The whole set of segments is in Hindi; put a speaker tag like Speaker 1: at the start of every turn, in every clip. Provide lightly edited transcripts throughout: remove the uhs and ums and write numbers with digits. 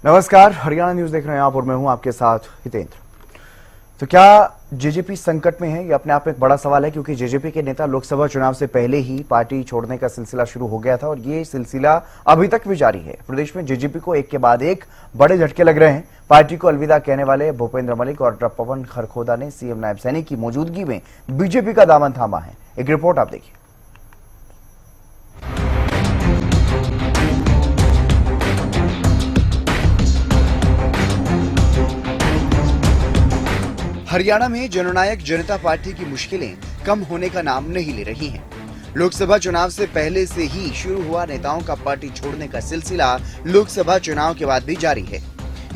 Speaker 1: नमस्कार, हरियाणा न्यूज देख रहे हैं आप और मैं हूं आपके साथ हितेंद्र। तो क्या जेजेपी संकट में है? ये अपने आप में एक बड़ा सवाल है, क्योंकि जेजेपी के नेता लोकसभा चुनाव से पहले ही पार्टी छोड़ने का सिलसिला शुरू हो गया था और ये सिलसिला अभी तक भी जारी है। प्रदेश में जेजेपी को एक के बाद एक बड़े झटके लग रहे हैं। पार्टी को अलविदा कहने वाले भूपेंद्र मलिक और पवन खरखोदा ने सीएम नायब सैनी की मौजूदगी में बीजेपी का दामन थामा है। एक रिपोर्ट आप देखिए। हरियाणा में जननायक जनता पार्टी की मुश्किलें कम होने का नाम नहीं ले रही हैं। लोकसभा चुनाव से पहले से ही शुरू हुआ नेताओं का पार्टी छोड़ने का सिलसिला लोकसभा चुनाव के बाद भी जारी है।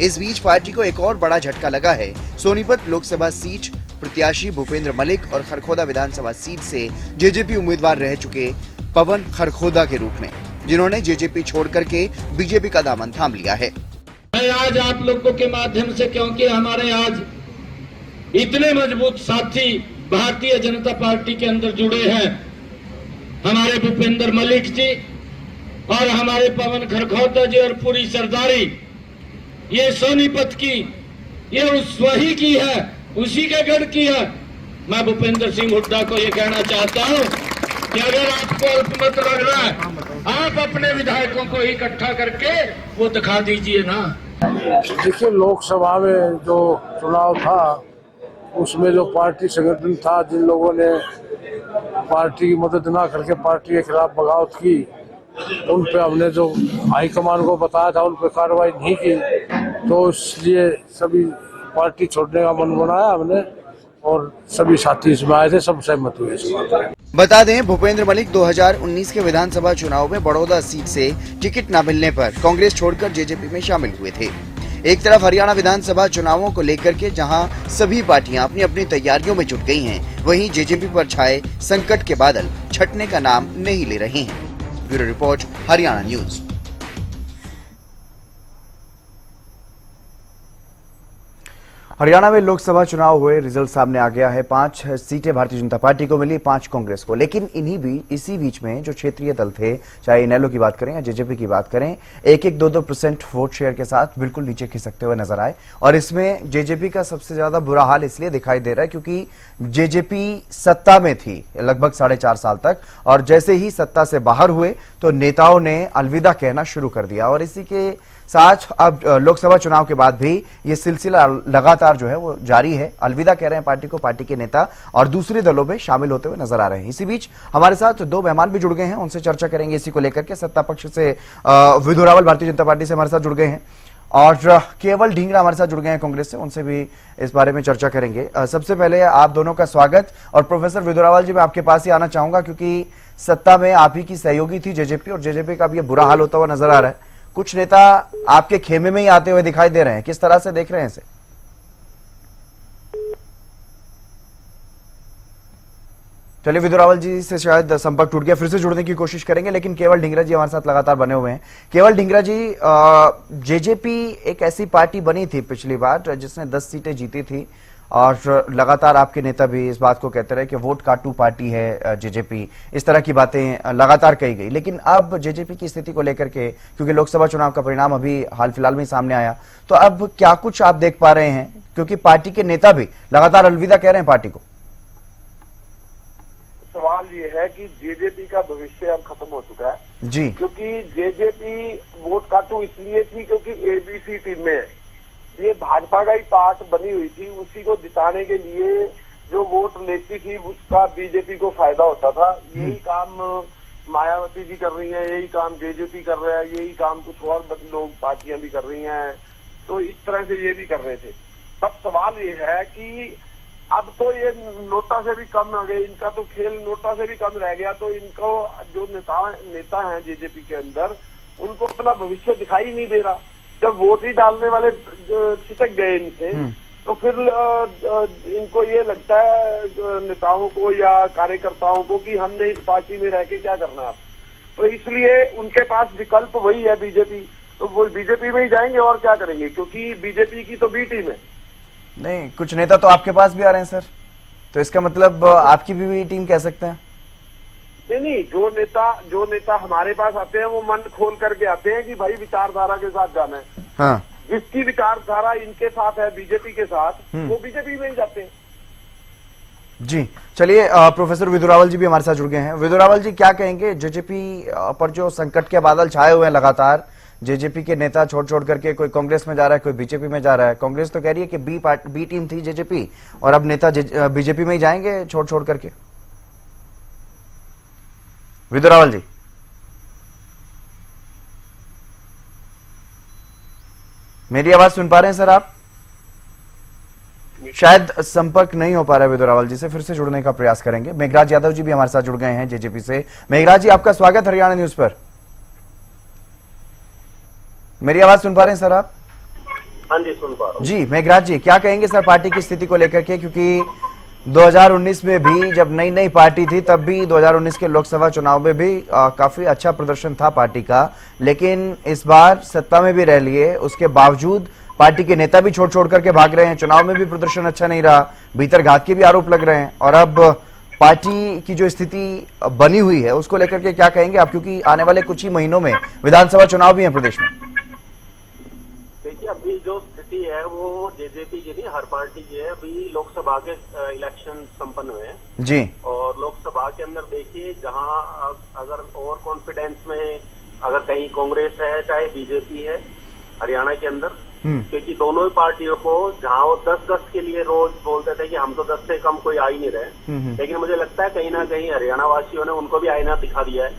Speaker 1: इस बीच पार्टी को एक और बड़ा झटका लगा है। सोनीपत लोकसभा सीट प्रत्याशी भूपेंद्र मलिक और खरखोदा विधानसभा सीट से जेजेपी उम्मीदवार रह चुके पवन खरखोदा के रूप में, जिन्होंने जेजेपी छोड़ करके बीजेपी का दामन थाम लिया है।
Speaker 2: मैं आज आप लोगों के माध्यम से, क्योंकि हमारे आज इतने मजबूत साथी भारतीय जनता पार्टी के अंदर जुड़े हैं, हमारे भूपेंद्र मलिक जी और हमारे पवन खरखोदा जी और पूरी सरदारी, ये सोनीपत की, ये उस वही की है, उसी के गढ़ की है। मैं भूपेंद्र सिंह हुड्डा को ये कहना चाहता हूं कि अगर आपको अल्पमत लग रहा है, आप अपने विधायकों को इकट्ठा करके वो दिखा दीजिए ना।
Speaker 3: देखिए, लोकसभा में जो चुनाव था उसमें जो पार्टी संगठन था, जिन लोगों ने पार्टी की मदद ना करके पार्टी के खिलाफ बगावत की, उन पे हमने जो हाईकमान को बताया था उन पे कार्रवाई नहीं की, तो इसलिए सभी पार्टी छोड़ने का मन बनाया हमने और सभी साथी इसमें आए थे, सब सहमत हुए इस बात।
Speaker 1: बता दें, भूपेंद्र मलिक 2019 के विधानसभा चुनाव में बड़ौदा सीट से टिकट न मिलने पर कांग्रेस छोड़कर जेजेपी में शामिल हुए थे। एक तरफ हरियाणा विधानसभा चुनावों को लेकर के जहां सभी पार्टियां अपनी अपनी तैयारियों में जुट गई हैं, वहीं जेजेपी पर छाए संकट के बादल छटने का नाम नहीं ले रहे हैं। Bureau report, Haryana news. Haryana में लोकसभा चुनाव हुए, रिजल्ट सामने आ गया है। 5 सीटें भारतीय जनता पार्टी को मिली, 5 कांग्रेस को। लेकिन इसी बीच में जो क्षेत्रीय दल थे, चाहे इनेलो की बात करें या जेजेपी की बात करें, 1-2% वोट शेयर के साथ बिल्कुल नीचे खिसकते हुए नजर आए। और इसमें जेजेपी का सबसे ज्यादा बुरा हाल इसलिए दिखाई दे रहा है क्योंकि जेजेपी सत्ता में थी लगभग 4.5 साल तक, और जैसे ही सत्ता से बाहर हुए तो नेताओं ने अलविदा कहना शुरू कर दिया। और इसी के साथ अब लोकसभा चुनाव के बाद भी ये सिलसिला लगातार जो है वो जारी है। अलविदा कह रहे हैं पार्टी को पार्टी के नेता, और दूसरे दलों में शामिल होते हुए नजर आ रहे हैं। इसी बीच हमारे साथ 2 मेहमान भी जुड़ गए हैं, उनसे चर्चा करेंगे इसी को लेकर के। सत्ता पक्ष से विधु रावल भारतीय जनता पार्टी से हमारे साथ जुड़ गए हैं, और केवल ढींगरा हमारे साथ जुड़ गए हैं कांग्रेस से, उनसे भी इस बारे में चर्चा करेंगे। सबसे पहले आप दोनों का स्वागत। और प्रोफेसर विधु रावल जी, मैं आपके पास ही आना चाहूंगा, क्योंकि सत्ता में आप ही की सहयोगी थी जेजेपी, और जेजेपी का भी बुरा हाल होता हुआ नजर आ रहा है। कुछ नेता आपके खेमे में ही आते हुए दिखाई दे रहे हैं, किस तरह से देख रहे हैं इसे? चलिए, विधु रावल जी से शायद संपर्क टूट गया, फिर से जुड़ने की कोशिश करेंगे, लेकिन केवल ढींगरा जी हमारे साथ लगातार बने हुए हैं। केवल ढींगरा जी, जेजेपी एक ऐसी पार्टी बनी थी पिछली बार जिसने 10 सीटें जीती थी, और लगातार आपके नेता भी इस बात को कहते रहे कि वोट काटू पार्टी है जेजेपी, इस तरह की बातें लगातार कही गई। लेकिन अब जेजेपी की स्थिति को लेकर के, क्योंकि लोकसभा चुनाव का परिणाम अभी हाल फिलहाल में सामने आया, तो अब क्या कुछ आप देख पा रहे हैं? क्योंकि पार्टी के नेता भी लगातार अलविदा कह रहे हैं पार्टी को।
Speaker 4: सवाल ये है कि जेजेपी का भविष्य अब खत्म हो चुका है
Speaker 1: जी,
Speaker 4: क्योंकि जेजेपी वोट काटू इसलिए थी क्योंकि एबीसी टीम में ये भाजपा का ही पार्ट बनी हुई थी, उसी को जिताने के लिए जो वोट लेती थी उसका बीजेपी को फायदा होता था। यही काम मायावती जी कर रही है, यही काम जेजेपी कर रहा है, यही काम कुछ और लोग पार्टियां भी कर रही हैं, तो इस तरह से ये भी कर रहे थे। तब सवाल ये है कि अब तो ये नोटा से भी कम हो गए, इनका तो खेल नोटा से भी कम रह गया, तो इनको जो नेता हैं जेजेपी के अंदर, उनको अपना भविष्य दिखाई नहीं दे रहा। जब वोट ही डालने वाले छिटक गए इनसे, तो फिर इनको ये लगता है नेताओं को या कार्यकर्ताओं को कि हमने इस पार्टी में रह के क्या करना है। तो इसलिए उनके पास विकल्प वही है बीजेपी, तो वो बीजेपी में ही जाएंगे और क्या करेंगे, क्योंकि बीजेपी की तो बी टीम है।
Speaker 1: नहीं, कुछ नेता तो आपके पास भी आ रहे हैं सर, तो इसका मतलब आपकी भी टीम कह सकते हैं?
Speaker 4: नहीं, जो नेता हमारे पास आते हैं वो मन खोल करके आते हैं कि भाई विचारधारा के साथ जाना है।
Speaker 1: हाँ।
Speaker 4: जिसकी विचारधारा इनके साथ है, बीजेपी के साथ, वो बीजेपी में ही जाते हैं।
Speaker 1: जी चलिए, प्रोफेसर विदुरावल जी भी हमारे साथ जुड़ गए हैं। विदुरावल जी, क्या कहेंगे जेजेपी पर जो संकट के बादल छाए हुए हैं लगातार, जेजेपी के नेता छोड़ करके कोई कांग्रेस में जा रहा है, कोई बीजेपी में जा रहा है। कांग्रेस तो कह रही है कि बी टीम थी जेजेपी, और अब नेता बीजेपी में ही जाएंगे छोड़ करके। विदुरावल जी, मेरी आवाज सुन पा रहे हैं सर आप? शायद संपर्क नहीं हो पा रहा है विदुरावल जी से, फिर से जुड़ने का प्रयास करेंगे। मेघराज यादव जी भी हमारे साथ जुड़ गए हैं जेजेपी से। मेघराज जी, आपका स्वागत हरियाणा न्यूज पर। मेरी आवाज सुन पा रहे हैं सर आप?
Speaker 5: हाँ जी, सुन पा रहा हूँ
Speaker 1: जी। मेघराज जी, क्या कहेंगे सर पार्टी की स्थिति को लेकर के, क्योंकि 2019 में भी जब नई पार्टी थी, तब भी 2019 के लोकसभा चुनाव में भी काफी अच्छा प्रदर्शन था पार्टी का, लेकिन इस बार सत्ता में भी रह लिए, उसके बावजूद पार्टी के नेता भी छोड़ करके भाग रहे हैं, चुनाव में भी प्रदर्शन अच्छा नहीं रहा, भीतर घात के भी आरोप लग रहे हैं, और अब पार्टी की जो स्थिति बनी हुई है उसको लेकर के क्या कहेंगे आप, क्योंकि आने वाले कुछ ही महीनों में विधानसभा चुनाव भी है प्रदेश में।
Speaker 5: देखिए, अभी जो स्थिति है वो जेजेपी की नहीं, हर पार्टी की है। अभी लोकसभा के इलेक्शन संपन्न हुए हैं
Speaker 1: जी,
Speaker 5: और लोकसभा के अंदर देखिए, जहां अगर ओवर कॉन्फिडेंस में अगर कहीं कांग्रेस है चाहे बीजेपी है हरियाणा के अंदर, क्योंकि दोनों ही पार्टियों को, जहां वो 10-10 के लिए रोज बोलते थे कि हम तो 10 से कम कोई आ ही नहीं रहे, लेकिन मुझे लगता है कहीं ना कहीं हरियाणा वासियों ने उनको भी आईना दिखा दिया है।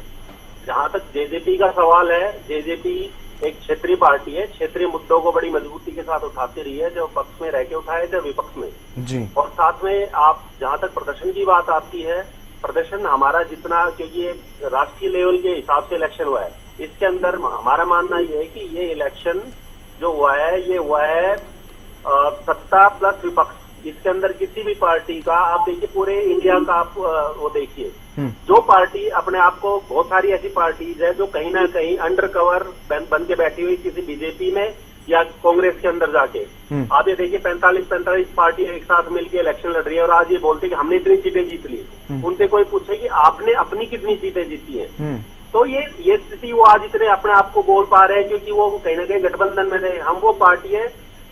Speaker 5: जहां तक जेजेपी का सवाल है, जेजेपी एक क्षेत्रीय पार्टी है, क्षेत्रीय मुद्दों को बड़ी मजबूती के साथ उठाती रही है, जो पक्ष में रह के उठाए थे विपक्ष में
Speaker 1: जी।
Speaker 5: और साथ में आप जहां तक प्रदर्शन की बात आती है, प्रदर्शन हमारा जितना, क्योंकि ये राष्ट्रीय लेवल के हिसाब से इलेक्शन हुआ है, इसके अंदर हमारा मानना ये है कि ये इलेक्शन जो हुआ है ये हुआ है सत्ता प्लस विपक्ष। इसके अंदर किसी भी पार्टी का, आप देखिए पूरे इंडिया का आप वो देखिए, जो पार्टी अपने आप को, बहुत सारी ऐसी पार्टीज है जो कहीं ना कहीं अंडर कवर बन के बैठी हुई किसी बीजेपी में या कांग्रेस के अंदर जाके, आप ये देखिए 45 पार्टी एक साथ मिलकर इलेक्शन लड़ रही है और आज ये बोलते कि हमने इतनी सीटें जीत ली। उनसे कोई पूछे कि आपने अपनी कितनी सीटें जीती हैं, तो ये स्थिति वो आज इतने अपने आप को बोल पा रहे हैं क्योंकि वो कहीं ना कहीं गठबंधन में थे। हम वो पार्टी है,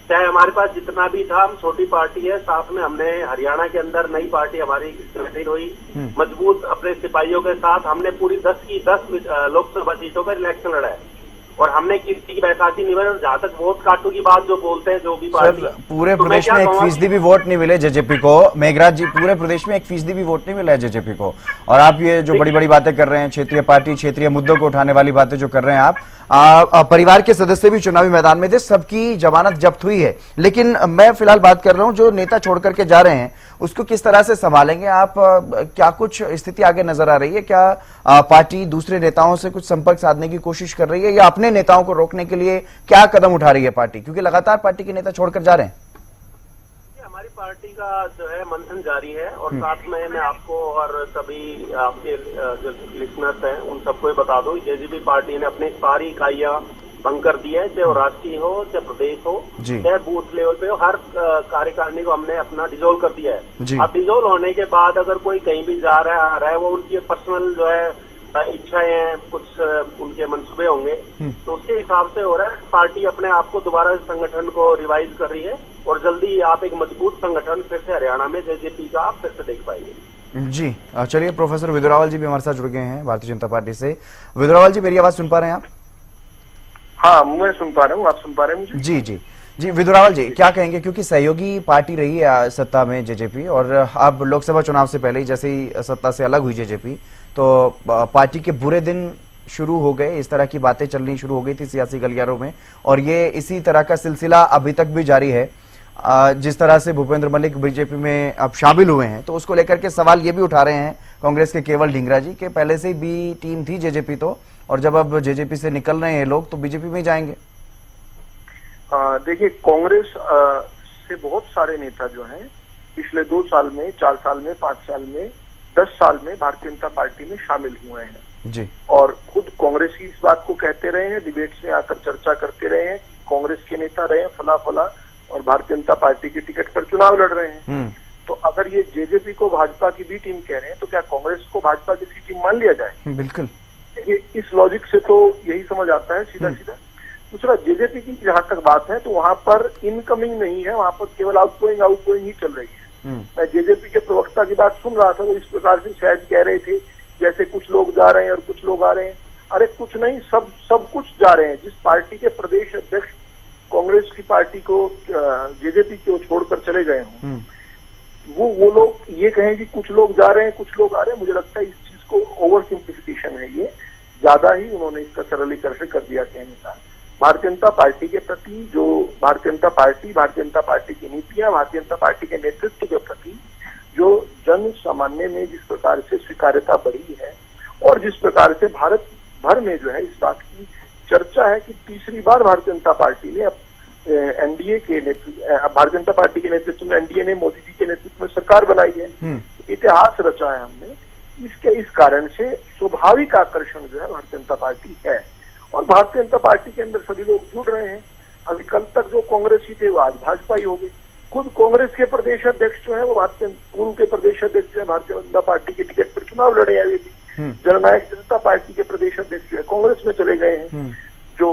Speaker 5: चाहे हमारे पास जितना भी था, हम छोटी पार्टी है, साथ में हमने हरियाणा के अंदर नई पार्टी हमारी गठित हुई, मजबूत अपने सिपाहियों के साथ हमने पूरी 10 की 10 लोकसभा सीटों पर इलेक्शन लड़ा है और हमने किसी की बैसाखी नहीं बनी। जहां तक वोट काटू की बात जो बोलते हैं जो भी पार्टी,
Speaker 1: पूरे प्रदेश में 1% भी वोट नहीं मिले जेजेपी को। मेघराज जी, पूरे प्रदेश में 1% भी वोट नहीं मिला है जेजेपी को, और आप ये जो बड़ी बड़ी बातें कर रहे हैं, क्षेत्रीय पार्टी, क्षेत्रीय मुद्दों को उठाने वाली बातें जो कर रहे हैं आप, परिवार के सदस्य भी चुनावी मैदान में थे, सबकी जमानत जब्त हुई है, लेकिन मैं फिलहाल बात कर रहा हूं जो नेता छोड़ करके जा रहे हैं उसको किस तरह से संभालेंगे आप? क्या कुछ स्थिति आगे नजर आ रही है? क्या पार्टी दूसरे नेताओं से कुछ संपर्क साधने की कोशिश कर रही है, या अपने नेताओं को रोकने के लिए क्या कदम उठा रही है पार्टी, क्योंकि लगातार पार्टी के नेता छोड़कर जा रहे हैं?
Speaker 5: हमारी पार्टी का जो है मंथन जारी है और साथ में मैं आपको और सभी आपके जो लिसनर्स हैं उन सबको बता दूं, जेजेपी पार्टी ने अपनी सारी इकाइयां भंग कर दी है, चाहे वो राष्ट्रीय हो, चाहे प्रदेश हो, चाहे बूथ लेवल पे हो, हर कार्यकारिणी को हमने अपना डिसोल्व कर दिया है। अब डिसोल्व होने के बाद अगर कोई कहीं भी जा रहा है आ रहा है, वो उनकी पर्सनल जो है इच्छाएं हैं, कुछ उनके मंसूबे होंगे, तो उसके हिसाब से हो रहा है। पार्टी अपने आप को दोबारा संगठन को रिवाइज कर रही है और जल्दी आप एक मजबूत संगठन फिर से हरियाणा में जेजेपी का आप फिर से देख पाएंगे।
Speaker 1: जी चलिए, प्रोफेसर विदुरावल जी भी हमारे साथ जुड़ गए हैं भारतीय जनता पार्टी से। विदुरावल जी, मेरी आवाज सुन पा रहे हैं आप?
Speaker 4: हाँ, मैं सुन पा रहा हूँ, आप सुन पा रहे हैं मुझे?
Speaker 1: जी विदुरावल जी, क्या कहेंगे, क्योंकि सहयोगी पार्टी रही है सत्ता में जेजेपी, और अब लोकसभा चुनाव से पहले ही जैसे ही सत्ता से अलग हुई जेजेपी, तो पार्टी के बुरे दिन शुरू हो गए, इस तरह की बातें चलनी शुरू हो गई थी सियासी गलियारों में, और ये इसी तरह का सिलसिला अभी तक भी जारी है। जिस तरह से भूपेंद्र मलिक बीजेपी में अब शामिल हुए हैं, तो उसको लेकर के सवाल ये भी उठा रहे हैं कांग्रेस के केवल ढींगरा जी के पहले से ही बी टीम थी जेजेपी तो, और जब अब जेजेपी से निकल रहे हैं लोग तो बीजेपी में ही जाएंगे।
Speaker 4: देखिए, कांग्रेस से बहुत सारे नेता जो हैं पिछले 2 साल में, 4 साल में, 5 साल में, 10 साल में भारतीय जनता पार्टी में शामिल हुए हैं
Speaker 1: जी,
Speaker 4: और खुद कांग्रेसी इस बात को कहते रहे हैं, डिबेट्स में आकर चर्चा करते रहे हैं, कांग्रेस के नेता रहे हैं फला और भारतीय जनता पार्टी के टिकट पर चुनाव लड़ रहे हैं। तो अगर ये जेजेपी को भाजपा की बी टीम कह रहे हैं, तो क्या कांग्रेस को भाजपा की सी टीम मान लिया जाए?
Speaker 1: बिल्कुल।
Speaker 4: इस लॉजिक से तो यही समझ आता है सीधा। दूसरा जेजेपी की जहां तक बात है तो वहां पर इनकमिंग नहीं है, वहां पर केवल आउटगोइंग ही चल रही है। मैं जेजेपी के प्रवक्ता की बात सुन रहा था तो इस प्रकार से शायद कह रहे थे जैसे कुछ लोग जा रहे हैं और कुछ लोग आ रहे हैं। अरे कुछ नहीं, सब कुछ जा रहे हैं। जिस पार्टी के प्रदेश अध्यक्ष कांग्रेस की पार्टी को जेजेपी को छोड़कर चले गए हों, वो लोग ये कहें कि कुछ लोग जा रहे हैं कुछ लोग आ रहे हैं, मुझे लगता है इस चीज को ओवर सिंप्लिफिकेशन है, ये ज्यादा ही उन्होंने इसका सरलीकरण कर दिया कहने का। भारतीय जनता पार्टी के प्रति जो भारतीय जनता पार्टी की नीतियां, भारतीय जनता पार्टी के नेतृत्व के प्रति जो जन सामान्य में जिस प्रकार से स्वीकार्यता बढ़ी है और जिस प्रकार से भारत भर में जो है इस बात की चर्चा है कि तीसरी बार भारतीय जनता पार्टी ने एनडीए के भारतीय जनता पार्टी के नेतृत्व में एनडीए ने मोदी जी के नेतृत्व में सरकार बनाई है, इतिहास रचा है हमने। इस कारण से स्वाभाविक आकर्षण जो है भारतीय जनता पार्टी है और भारतीय जनता पार्टी के अंदर सभी लोग जुड़ रहे हैं। अभी कल तक जो कांग्रेसी थे वो आज भाजपा ही हो गए। खुद कांग्रेस के प्रदेश अध्यक्ष जो है वो पूर्व के प्रदेश अध्यक्ष जो है भारतीय जनता पार्टी के टिकट पर चुनाव लड़े हुए थे। जननायक जनता पार्टी के प्रदेश अध्यक्ष जो है कांग्रेस में चले गए हैं। जो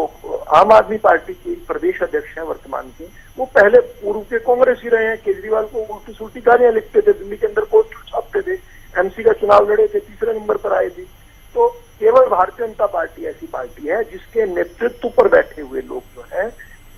Speaker 4: आम आदमी पार्टी के प्रदेश अध्यक्ष हैं वर्तमान के, वो पहले पूर्व के कांग्रेस ही रहे हैं। केजरीवाल को उल्टी सुल्टी गालियां लिखते थे, दिल्ली के अंदर पोस्टर छापते थे, एमसी का चुनाव लड़े थे, तीसरे नंबर पर आए थे। तो केवल भारतीय जनता पार्टी ऐसी पार्टी है जिसके नेतृत्व पर बैठे हुए लोग जो है,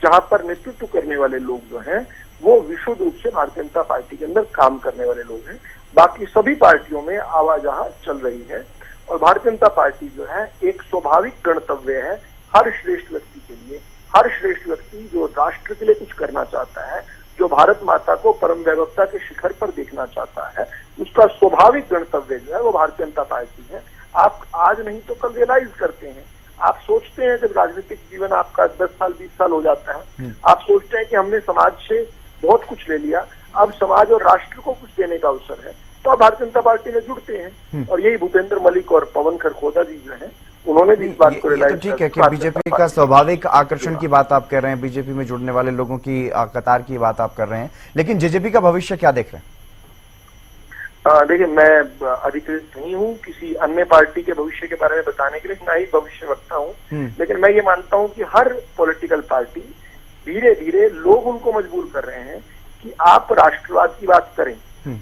Speaker 4: जहां पर नेतृत्व करने वाले लोग जो हैं वो विशुद्ध रूप से भारतीय जनता पार्टी के अंदर काम करने वाले लोग हैं। बाकी सभी पार्टियों में आवाजाही चल रही है और भारतीय जनता पार्टी जो है एक स्वाभाविक गणतव्य है हर श्रेष्ठ व्यक्ति के लिए। हर श्रेष्ठ व्यक्ति जो राष्ट्र के लिए कुछ करना चाहता है, जो भारत माता को परम वैभवता के शिखर पर देखना चाहता है, उसका स्वाभाविक गणतव्य जो है वो भारतीय जनता पार्टी है। आप आज नहीं तो कल रियलाइज करते हैं, आप सोचते हैं जब राजनीतिक जीवन आपका 10 साल 20 साल हो जाता है, आप सोचते हैं कि हमने समाज से बहुत कुछ ले लिया, अब समाज और राष्ट्र को कुछ देने का अवसर है, तो आप भारतीय जनता पार्टी में जुड़ते हैं। और यही भूपेंद्र मलिक और पवन खरखोदा जी जो है उन्होंने भी इस बात को रियलाइज
Speaker 1: तो ठीक है कि बीजेपी का स्वाभाविक आकर्षण की बात आप कर रहे हैं, बीजेपी में जुड़ने वाले लोगों की कतार की बात आप कर रहे हैं, लेकिन जेजेपी का भविष्य क्या देख रहे हैं?
Speaker 4: देखिए, मैं अधिकृत नहीं हूँ किसी अन्य पार्टी के भविष्य के बारे में बताने के लिए, ना ही भविष्य वक्ता हूँ, लेकिन मैं ये मानता हूँ कि हर पॉलिटिकल पार्टी धीरे धीरे लोग उनको मजबूर कर रहे हैं कि आप राष्ट्रवाद की बात करें।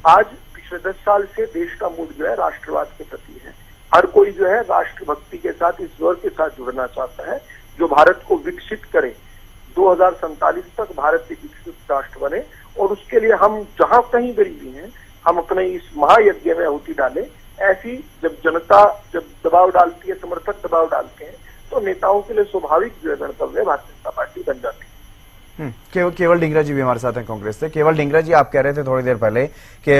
Speaker 4: आज पिछले 10 साल से देश का मूड जो है राष्ट्रवाद के प्रति है। हर कोई जो है राष्ट्रभक्ति के साथ, इस दौर के साथ जुड़ना चाहता है जो भारत को विकसित करे, 2047 तक भारत एक विकसित राष्ट्र बने। और उसके लिए हम जहां कहीं गरीबी हैं, हम अपने इस महायज्ञ में आहुति डालें। ऐसी जब जनता जब दबाव डालती है, समर्थक दबाव डालते हैं, तो नेताओं के लिए स्वाभाविक जो है गणतव्य भारतीय जनता पार्टी बन जाती है।
Speaker 1: केवल ढींगरा जी भी हमारे साथ हैं कांग्रेस से। केवल ढींगरा जी, आप कह रहे थे थोड़ी देर पहले कि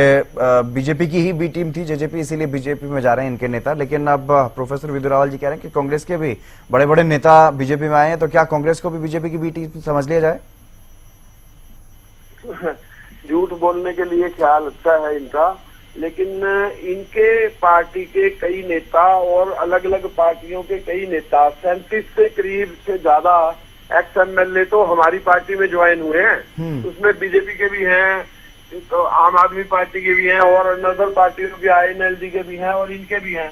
Speaker 1: बीजेपी की ही बी टीम थी जेजेपी, इसीलिए बीजेपी में जा रहे हैं इनके नेता, लेकिन अब प्रोफेसर विदु रावल जी कह रहे हैं कि कांग्रेस के भी बड़े बड़े नेता बीजेपी में आए हैं, तो क्या कांग्रेस को भी बीजेपी की बी टीम समझ लिया जाए?
Speaker 6: झूठ बोलने के लिए ख्याल अच्छा है इनका, लेकिन इनके पार्टी के कई नेता और अलग अलग पार्टियों के कई नेता 37 से करीब से ज्यादा एक्स एमएलए तो हमारी पार्टी में ज्वाइन हुए हैं। उसमें बीजेपी के भी हैं, तो आम आदमी पार्टी के भी हैं और अदर पार्टियों के आईएनएलडी के भी हैं और इनके भी हैं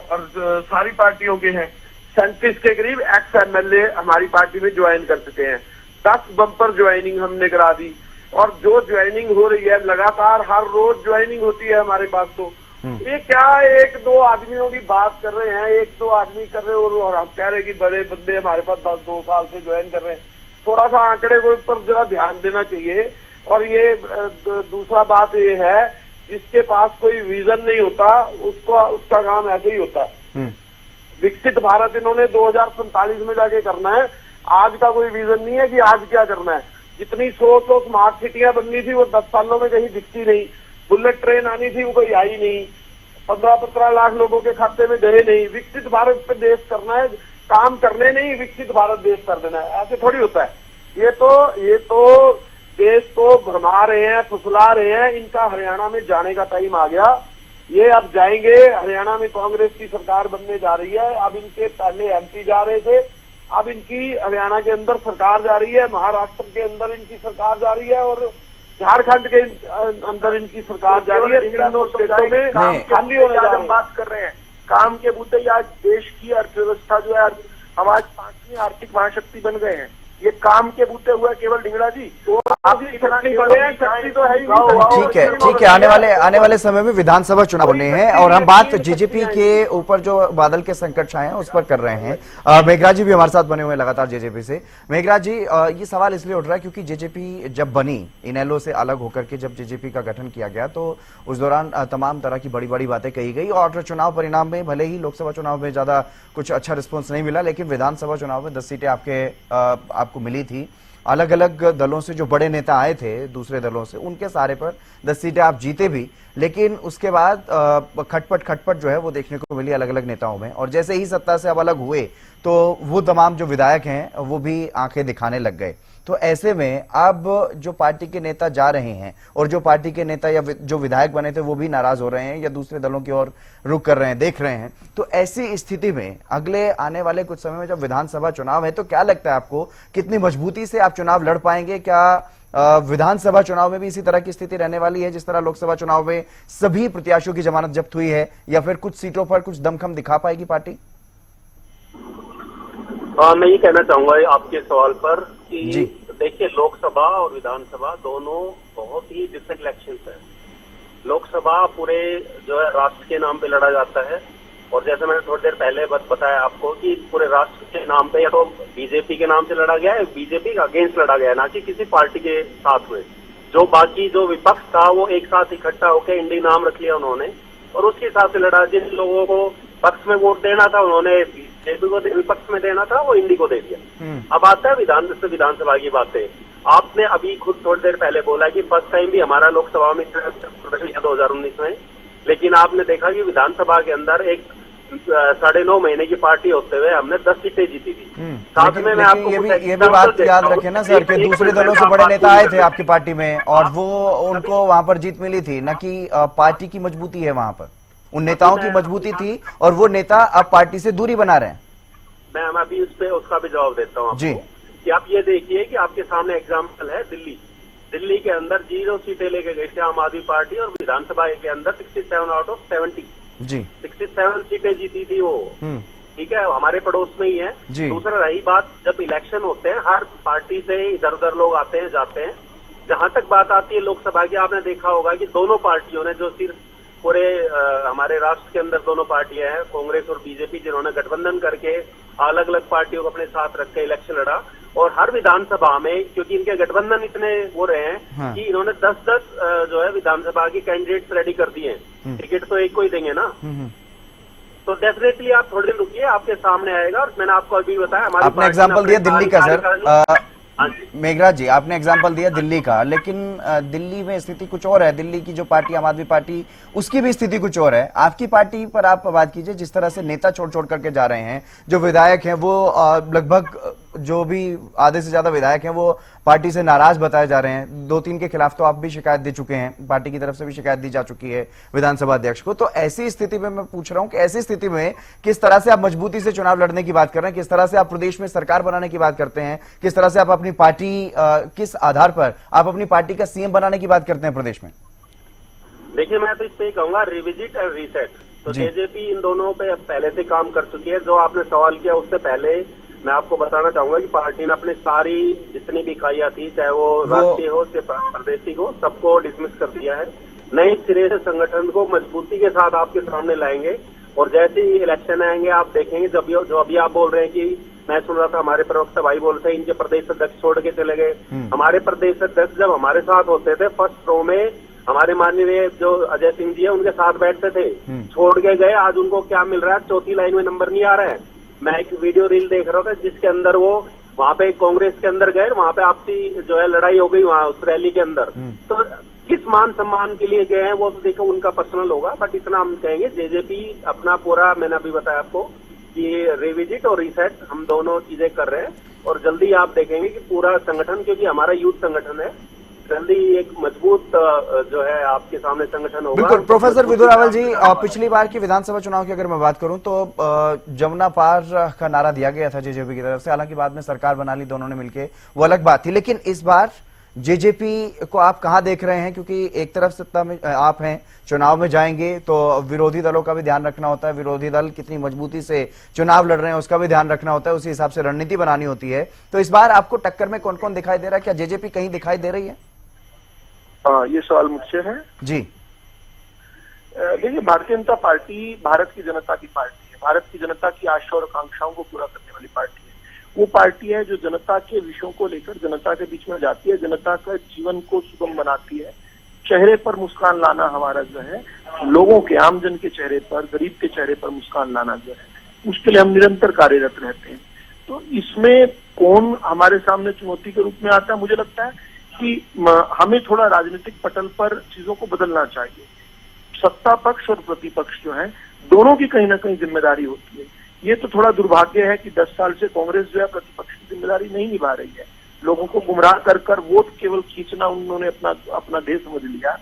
Speaker 6: और सारी पार्टियों के हैं। 37 के करीब एक्स एमएलए हमारी पार्टी में ज्वाइन कर चुके हैं। 10 बम्पर ज्वाइनिंग हमने करा दी और जो ज्वाइनिंग हो रही है लगातार हर रोज ज्वाइनिंग होती है हमारे पास। तो ये क्या 1-2 आदमियों की बात कर रहे हैं, 1-2 आदमी कर रहे हैं और हम कह रहे हैं कि बड़े बंदे हमारे पास 10-2 साल से ज्वाइन कर रहे हैं। थोड़ा सा आंकड़े को ऊपर जरा ध्यान देना चाहिए। और ये दूसरा बात ये है, जिसके पास कोई विजन नहीं होता उसका काम ऐसे ही होता है। विकसित भारत इन्होंने 2047 में जाके करना है, आज का कोई विजन नहीं है कि आज क्या करना है। जितनी सोच तो स्मार्ट सिटियां बननी थी वो 10 सालों में कहीं दिखती नहीं, बुलेट ट्रेन आनी थी वो कोई आई नहीं, 15-15 लाख लोगों के खाते में गए नहीं। विकसित भारत पे देश करना है, काम करने नहीं विकसित भारत देश कर देना है, ऐसे थोड़ी होता है। ये तो देश को भरमा रहे हैं, फुसला रहे हैं। इनका हरियाणा में जाने का टाइम आ गया, ये अब जाएंगे। हरियाणा में कांग्रेस की सरकार बनने जा रही है। अब इनके पहले एमपी जा रहे थे, अब इनकी हरियाणा के अंदर सरकार जा रही है, महाराष्ट्र के अंदर इनकी सरकार जा रही है और झारखंड के अंदर इनकी सरकार जा रही है। तीनों स्टेटों में खाली होने जा रहे हैं।
Speaker 4: बात कर रहे हैं काम के मुद्दे। आज देश की अर्थव्यवस्था जो है हम आज 5वीं आर्थिक महाशक्ति बन गए हैं। ये काम के बूते हुए केवल ढिंगड़ा जी, तो आप इतना नहीं पड़े हैं, शक्ति तो है ही नहीं।
Speaker 1: ठीक है आने वाले समय में विधानसभा चुनाव होने हैं और हम बात जेजेपी के ऊपर जो बादल के संकट छाए हैं उस पर कर रहे हैं। मेघराज जी भी हमारे साथ बने हुए हैं लगातार जेजेपी से। मेघराज जी, ये सवाल इसलिए उठ रहा है क्योंकि जेजेपी जब बनी, इनेलो से अलग होकर के जब जेजेपी का गठन किया गया तो उस दौरान तमाम तरह की बड़ी बड़ी बातें कही गई और चुनाव परिणाम में भले ही लोकसभा चुनाव में ज्यादा कुछ अच्छा रिस्पॉन्स नहीं मिला, लेकिन विधानसभा चुनाव में 10 सीटें आपको मिली थी। अलग अलग दलों से जो बड़े नेता आए थे दूसरे दलों से, उनके सारे पर 10 सीटें आप जीते भी, लेकिन उसके बाद खटपट जो है वो देखने को मिली अलग अलग नेताओं में। और जैसे ही सत्ता से अब अलग हुए तो वो तमाम जो विधायक हैं वो भी आंखें दिखाने लग गए। तो ऐसे में अब जो पार्टी के नेता जा रहे हैं और जो पार्टी के नेता या जो विधायक बने थे वो भी नाराज हो रहे हैं या दूसरे दलों की ओर रुख कर रहे हैं, देख रहे हैं, तो ऐसी स्थिति में अगले आने वाले कुछ समय में जब विधानसभा चुनाव है तो क्या लगता है आपको कितनी मजबूती से आप चुनाव लड़ पाएंगे? क्या विधानसभा चुनाव में भी इसी तरह की स्थिति रहने वाली है जिस तरह लोकसभा चुनाव में सभी प्रत्याशियों की जमानत जब्त हुई है, या फिर कुछ सीटों पर कुछ दमखम दिखा पाएगी पार्टी?
Speaker 5: मैं ये कहना चाहूंगा आपके सवाल पर कि
Speaker 1: जी।
Speaker 5: देखिए, लोकसभा और विधानसभा दोनों बहुत ही डिफरेंट इलेक्शंस है। लोकसभा पूरे जो है राष्ट्र के नाम पे लड़ा जाता है, और जैसे मैंने थोड़ी देर पहले बताया आपको कि पूरे राष्ट्र के नाम पे या तो बीजेपी के नाम से लड़ा गया है, बीजेपी का अगेंस्ट लड़ा गया है, ना कि किसी पार्टी के साथ में। जो बाकी जो विपक्ष था वो एक साथ इकट्ठा होकर इंडी नाम रख लिया उन्होंने और उसके हिसाब से लड़ा। जिन लोगों को पक्ष में वोट देना था उन्होंने बीजेपी को, विपक्ष में देना था वो इंडी को दे दिया। अब आता है विधानसभा की बातें। आपने अभी खुद थोड़ी देर पहले बोला कि फर्स्ट टाइम भी हमारा लोकसभा में प्रदर्शन किया 2019 में, लेकिन आपने देखा कि विधानसभा के अंदर एक 9.5 महीने की पार्टी होते हुए हमने 10 सीटें जीती थी। साथ में मैं आपको
Speaker 1: ये भी बात याद रखें ना सर कि दूसरे दलों से बड़े नेता आए थे आपकी पार्टी में और वो उनको वहां पर जीत मिली थी, न कि पार्टी की मजबूती है वहां पर, उन नेताओं की मजबूती थी और वो नेता अब पार्टी से दूरी बना रहे हैं।
Speaker 5: मैं अभी उसका भी जवाब देता हूँ
Speaker 1: जी।
Speaker 5: कि आप ये देखिए कि आपके सामने एग्जाम्पल है दिल्ली के अंदर 0 सीटें लेके गई थी आम आदमी पार्टी और विधानसभा के अंदर 67 आउट ऑफ 70
Speaker 1: जी
Speaker 5: 67 सीटें जीती थी वो। ठीक है, हमारे पड़ोस में ही है। दूसरा रही बात, जब इलेक्शन होते हैं हर पार्टी से इधर उधर लोग आते हैं जाते हैं। जहां तक बात आती है लोकसभा की, आपने देखा होगा कि दोनों पार्टियों ने जो सिर्फ पूरे हमारे राष्ट्र के अंदर दोनों पार्टियां हैं, कांग्रेस और बीजेपी, जिन्होंने गठबंधन करके अलग अलग पार्टियों को अपने साथ रख के इलेक्शन लड़ा। और हर विधानसभा में, क्योंकि इनके गठबंधन इतने हो रहे हैं कि इन्होंने 10-10 जो है विधानसभा के कैंडिडेट्स रेडी कर दिए हैं। टिकट तो एक को ही देंगे ना, तो डेफिनेटली आप थोड़ी देर रुकिए, आपके सामने आएगा। और मैंने आपको अभी बताया, हमारी
Speaker 1: आपने एग्जाम्पल दिया दिल्ली का सर, मेघराज जी आपने एग्जाम्पल दिया दिल्ली का, लेकिन दिल्ली में स्थिति कुछ और है। दिल्ली की जो पार्टी आम आदमी पार्टी, उसकी भी स्थिति कुछ और है। आपकी पार्टी पर आप बात कीजिए, जिस तरह से नेता छोड़ छोड़ करके जा रहे हैं, जो विधायक हैं वो लगभग जो भी आधे से ज्यादा विधायक हैं वो पार्टी से नाराज बताए जा रहे हैं। 2-3 के खिलाफ तो आप भी शिकायत दे चुके हैं, पार्टी की तरफ से भी शिकायत दी जा चुकी है विधानसभा अध्यक्ष को। तो ऐसी स्थिति में मैं पूछ रहा हूं कि ऐसी स्थिति में किस तरह से आप मजबूती से चुनाव लड़ने की बात कर रहे हैं, किस तरह से आप प्रदेश में सरकार बनाने की बात करते हैं, किस तरह से आप अपनी पार्टी किस आधार पर आप अपनी पार्टी का सीएम बनाने की बात करते हैं प्रदेश में?
Speaker 5: देखिए, मैं तो इस पे कहूंगा रिविजिट और रीसेट। तो जेजेपी इन दोनों पे पहले से काम कर चुकी है। जो आपने सवाल किया उससे पहले मैं आपको बताना चाहूंगा कि पार्टी ने अपनी सारी जितनी भी इकाइयां थी, चाहे वो राष्ट्रीय हो चाहे प्रादेशिक हो, सबको डिसमिस कर दिया है। नए सिरे से संगठन को मजबूती के साथ आपके सामने लाएंगे। और जैसे ही इलेक्शन आएंगे आप देखेंगे, जो अभी आप बोल रहे हैं कि मैं सुन रहा था हमारे प्रवक्ता भाई बोल रहे थे इनके प्रदेश अध्यक्ष छोड़ के चले गए। हमारे प्रदेश अध्यक्ष जब हमारे साथ होते थे फर्स्ट रो में, हमारे माननीय जो अजय सिंह जी है उनके साथ बैठते थे, छोड़ के गए। आज उनको क्या मिल रहा है? चौथी लाइन में नंबर नहीं आ रहा है। मैं एक वीडियो रील देख रहा था जिसके अंदर वो वहां पे कांग्रेस के अंदर गए, वहां पे आपसी जो है लड़ाई हो गई वहां उस रैली के अंदर। तो किस मान सम्मान के लिए गए हैं वो तो देखो उनका पर्सनल होगा, बट इतना हम कहेंगे जेजेपी अपना पूरा, मैंने अभी बताया आपको कि रिविजिट और रीसेट हम दोनों चीजें कर रहे हैं। और जल्दी आप देखेंगे कि पूरा संगठन, क्योंकि हमारा यूथ संगठन है, जल्दी एक मजबूत जो है आपके सामने संगठन होगा।
Speaker 1: बिल्कुल। प्रोफेसर विदुर रावल जी, पिछली बार की विधानसभा चुनाव की अगर मैं बात करूं तो जमुना पार का नारा दिया गया था जेजेपी की तरफ से, हालांकि बाद में सरकार बना ली दोनों ने मिलकर, वो अलग बात थी। लेकिन इस बार जेजेपी को आप कहां देख रहे हैं, क्योंकि एक तरफ सत्ता में आप हैं, चुनाव में जाएंगे तो विरोधी दलों का भी ध्यान रखना होता है, विरोधी दल कितनी मजबूती से चुनाव लड़ रहे हैं उसका भी ध्यान रखना होता है, उसी हिसाब से रणनीति बनानी होती है। तो इस बार आपको टक्कर में कौन कौन दिखाई दे रहा है? क्या जेजेपी कहीं दिखाई दे रही है?
Speaker 6: ये सवाल मुझसे है
Speaker 1: जी।
Speaker 6: देखिए, भारतीय जनता पार्टी भारत की जनता की पार्टी है, भारत की जनता की आशा और आकांक्षाओं को पूरा करने वाली पार्टी है। वो पार्टी है जो जनता के विषयों को लेकर जनता के बीच में जाती है, जनता का जीवन को सुगम बनाती है। चेहरे पर मुस्कान लाना हमारा जो है, लोगों के, आमजन के चेहरे पर, गरीब के चेहरे पर मुस्कान लाना जो है, उसके लिए हम निरंतर कार्यरत रहते हैं। तो इसमें कौन हमारे सामने चुनौती के रूप में आता है, मुझे लगता है कि हमें थोड़ा राजनीतिक पटल पर चीजों को बदलना चाहिए। सत्ता पक्ष और प्रतिपक्ष जो है, दोनों की कहीं ना कहीं जिम्मेदारी होती है। ये तो थोड़ा दुर्भाग्य है कि 10 साल से कांग्रेस जो है प्रतिपक्ष की जिम्मेदारी नहीं निभा रही है। लोगों को गुमराह कर वोट केवल खींचना उन्होंने अपना ध्येय समझ लिया,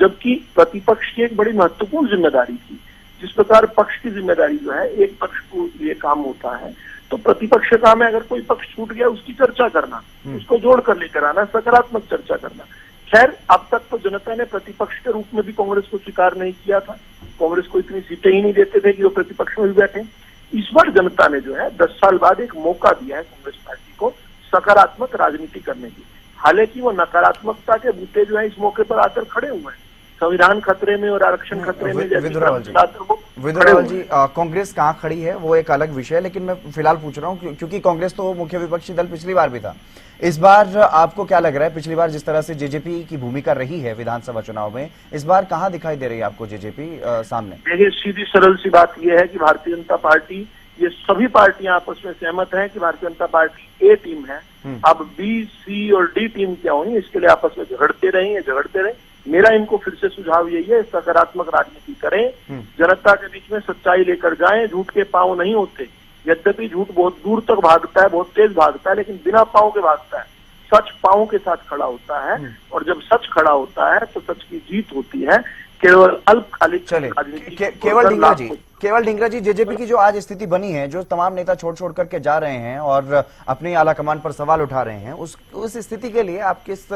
Speaker 6: जबकि प्रतिपक्ष की एक बड़ी महत्वपूर्ण जिम्मेदारी थी। जिस प्रकार पक्ष की जिम्मेदारी जो है, एक पक्ष को ये काम होता है, तो प्रतिपक्ष का काम है अगर कोई पक्ष छूट गया उसकी चर्चा करना, उसको जोड़ कर लेकर आना, सकारात्मक चर्चा करना। खैर, अब तक तो जनता ने प्रतिपक्ष के रूप में भी कांग्रेस को स्वीकार नहीं किया था। कांग्रेस को इतनी सीटें ही नहीं देते थे कि वो प्रतिपक्ष में भी बैठे। इस बार जनता ने जो है 10 साल बाद एक मौका दिया है कांग्रेस पार्टी को सकारात्मक राजनीति करने की। हालांकि वो नकारात्मकता के बूते जो है इस मौके पर आकर खड़े हुए हैं। संविधान खतरे में और आरक्षण खतरे में,
Speaker 1: विदुरावल जी, कांग्रेस कहाँ खड़ी है वो एक अलग विषय है, लेकिन मैं फिलहाल पूछ रहा हूँ क्योंकि कांग्रेस तो मुख्य विपक्षी दल पिछली बार भी था। इस बार आपको क्या लग रहा है, पिछली बार जिस तरह से जेजेपी की भूमिका रही है विधानसभा चुनाव में, इस बार कहाँ दिखाई दे रही है आपको जेजेपी सामने?
Speaker 6: देखिए, सीधी सरल सी बात यह है कि भारतीय जनता पार्टी, ये सभी पार्टियां आपस में सहमत हैं कि भारतीय जनता पार्टी ए टीम है। अब बी, सी और डी टीम क्या होनी, इसके लिए आपस में झगड़ते रहे। मेरा इनको फिर से सुझाव यही है, सकारात्मक राजनीति करें, जनता के बीच में सच्चाई लेकर जाएं। झूठ के पांव नहीं होते, यद्यपि झूठ बहुत दूर तक भागता है, बहुत तेज भागता है, लेकिन बिना पांव के भागता है। सच पांव के साथ खड़ा होता है, और जब सच खड़ा होता है तो सच की जीत होती है। केवल अल्पकालिक राजनीति।
Speaker 1: केवल ढींगरा जी, जेजेपी की जो आज स्थिति बनी है, जो तमाम नेता छोड़ करके जा रहे हैं और अपनी आला कमान पर सवाल उठा रहे हैं, उस स्थिति के लिए आप किस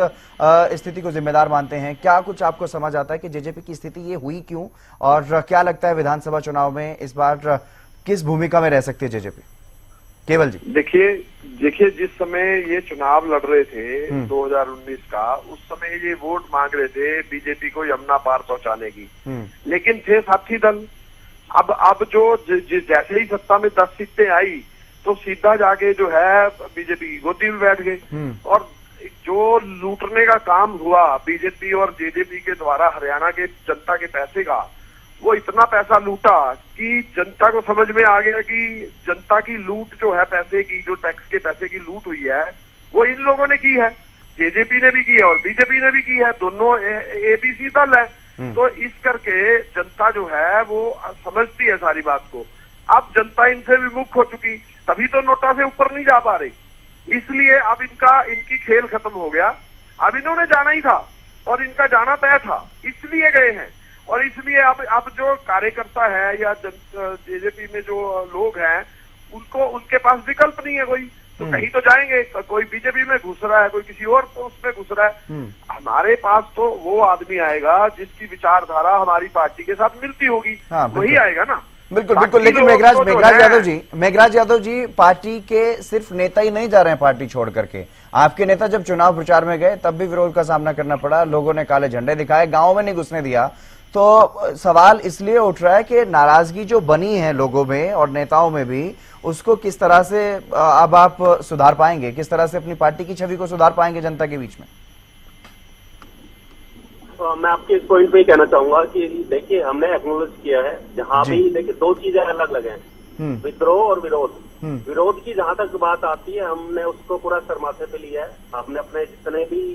Speaker 1: स्थिति को जिम्मेदार मानते हैं? क्या कुछ आपको समझ आता है कि जेजेपी की स्थिति ये हुई क्यों, और क्या लगता है विधानसभा चुनाव में इस बार किस भूमिका में रह सकती है जेजेपी? केवल जी,
Speaker 4: देखिए जिस समय ये चुनाव लड़ रहे थे 2019 का, उस समय ये वोट मांग रहे थे बीजेपी को यमुना पार पहुंचाने की, लेकिन थे साथी दल। अब जो जैसे ही सत्ता में 10 सीटें आई तो सीधा जाके जो है बीजेपी की गोदी में बैठ गए, और जो लूटने का काम हुआ बीजेपी और जेजेपी के द्वारा हरियाणा के जनता के पैसे का, वो इतना पैसा लूटा कि जनता को समझ में आ गया कि जनता की लूट जो है, पैसे की, जो टैक्स के पैसे की लूट हुई है, वो इन लोगों ने की है। जेजेपी ने भी की है और बीजेपी ने भी की है, दोनों एबीसी दल है। तो इस करके जनता जो है वो समझती है सारी बात को। अब जनता इनसे विमुख हो चुकी, तभी तो नोटा से ऊपर नहीं जा पा रही, इसलिए अब इनकी खेल खत्म हो गया। अब इन्होंने जाना ही था और इनका जाना तय था, इसलिए गए हैं। और इसलिए अब जो कार्यकर्ता है या जेजेपी में जो लोग हैं, उनके पास विकल्प नहीं है कोई, तो कहीं तो जाएंगे। कोई बीजेपी में घुस रहा है, कोई किसी और उसमें घुस रहा है। हमारे पास तो वो आदमी आएगा जिसकी विचारधारा हमारी पार्टी के साथ मिलती होगी, वही आएगा ना।
Speaker 1: बिल्कुल। लेकिन मेघराज यादव जी, पार्टी के सिर्फ नेता ही नहीं जा रहे हैं पार्टी छोड़ करके। आपके नेता जब चुनाव प्रचार में गए तब भी विरोध का सामना करना पड़ा, लोगों ने काले झंडे दिखाए, गाँव में नहीं घुसने दिया। तो सवाल इसलिए उठ रहा है कि नाराजगी जो बनी है लोगों में और नेताओं में भी, उसको किस तरह से अब आप सुधार पाएंगे, किस तरह से अपनी पार्टी की छवि को सुधार पाएंगे जनता के बीच में?
Speaker 5: मैं आपके इस पॉइंट पे कहना चाहूंगा कि देखिए, हमने एक्नॉलेज किया है, जहाँ भी देखिए दो चीजें अलग अलग हैं, विद्रोह और विरोध। विरोध की जहां तक बात आती है, हमने उसको पूरा सर माथे पे लिया है। हमने अपने जितने भी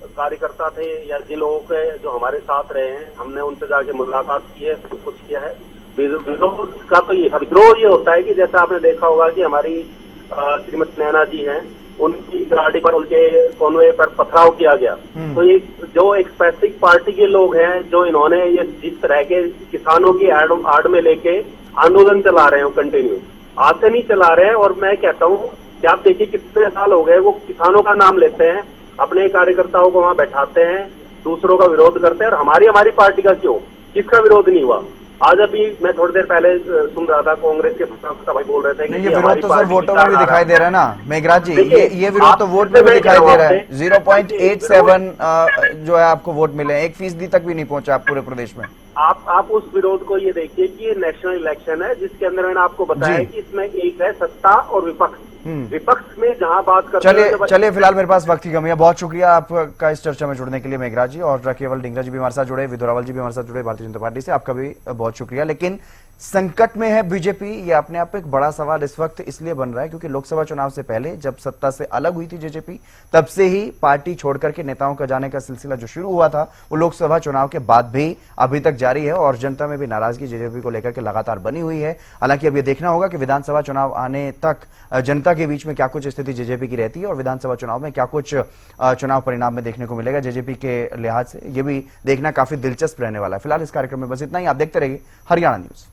Speaker 5: कार्यकर्ता थे या जिन लोगों के जो हमारे साथ रहे हैं, हमने उनसे जाके मुलाकात की है, सब कुछ किया है। विरोध का तो ये विद्रोह ये होता है कि जैसा आपने देखा होगा कि हमारी श्रीमती नैना जी हैं, उनकी गाड़ी पर, उनके कॉन्वे पर पथराव किया गया। तो ये जो एक स्पेसिफिक पार्टी के लोग हैं, जो इन्होंने ये जिस तरह के किसानों की आड़ में लेके आंदोलन चला रहे हैं, कंटिन्यू आज से नहीं चला रहे हैं। और मैं कहता हूँ कि आप देखिए कितने साल हो गए वो किसानों का नाम लेते हैं, अपने कार्यकर्ताओं को वहां बैठाते हैं, दूसरों का विरोध करते हैं, और हमारी पार्टी का क्यों, किसका विरोध नहीं हुआ? आज अभी मैं थोड़ी देर पहले सुन रहा था, कांग्रेस के प्रवक्ता भाई बोल रहे थे कि
Speaker 1: ये विरोध
Speaker 5: हमारी
Speaker 1: तो सर
Speaker 5: पार्टी
Speaker 1: वोटों में भी
Speaker 5: विचारधारा-
Speaker 1: दिखाई दे रहा है ना मेघराज जी,
Speaker 5: देखिए,
Speaker 1: ये विरोध तो
Speaker 5: आप
Speaker 1: वोट में भी
Speaker 5: मैं
Speaker 1: दिखाई
Speaker 5: कह
Speaker 1: दे
Speaker 5: रहा
Speaker 1: रहा
Speaker 5: हूं
Speaker 1: है। 0.87 जो है आपको वोट मिले हैं, 1% तक भी नहीं पहुंचा आप पूरे प्रदेश में।
Speaker 5: आप उस विरोध को ये देखिए कि ये नेशनल इलेक्शन है, जिसके अंदर मैंने आपको बताया
Speaker 1: जी।
Speaker 5: कि इसमें एक है सत्ता और विपक्ष। विपक्ष में जहां बात करते
Speaker 1: चलिए फिलहाल मेरे पास वक्त की कमी है। बहुत शुक्रिया आपका इस चर्चा में जुड़ने के लिए मेघराज जी, और केवल ढींगरा जी भी हमारे साथ जुड़े, विधुरावल जी भी हमारे साथ जुड़े भारतीय जनता पार्टी से, आपका भी बहुत शुक्रिया। लेकिन संकट में है बीजेपी, ये अपने आप एक बड़ा सवाल इस वक्त इसलिए बन रहा है क्योंकि लोकसभा चुनाव से पहले जब सत्ता से अलग हुई थी जेजेपी, तब से ही पार्टी छोड़कर के नेताओं का जाने का सिलसिला जो शुरू हुआ था वो लोकसभा चुनाव के बाद भी अभी तक जारी है, और जनता में भी नाराजगी जेजेपी को लेकर के लगातार बनी हुई है। हालांकि अब ये देखना होगा कि विधानसभा चुनाव आने तक जनता के बीच में क्या कुछ स्थिति जेजेपी की रहती है, और विधानसभा चुनाव में क्या कुछ चुनाव परिणाम में देखने को मिलेगा जेजेपी के लिहाज से, ये भी देखना काफी दिलचस्प रहने वाला है। फिलहाल इस कार्यक्रम में बस इतना ही। आप देखते रहिए हरियाणा न्यूज।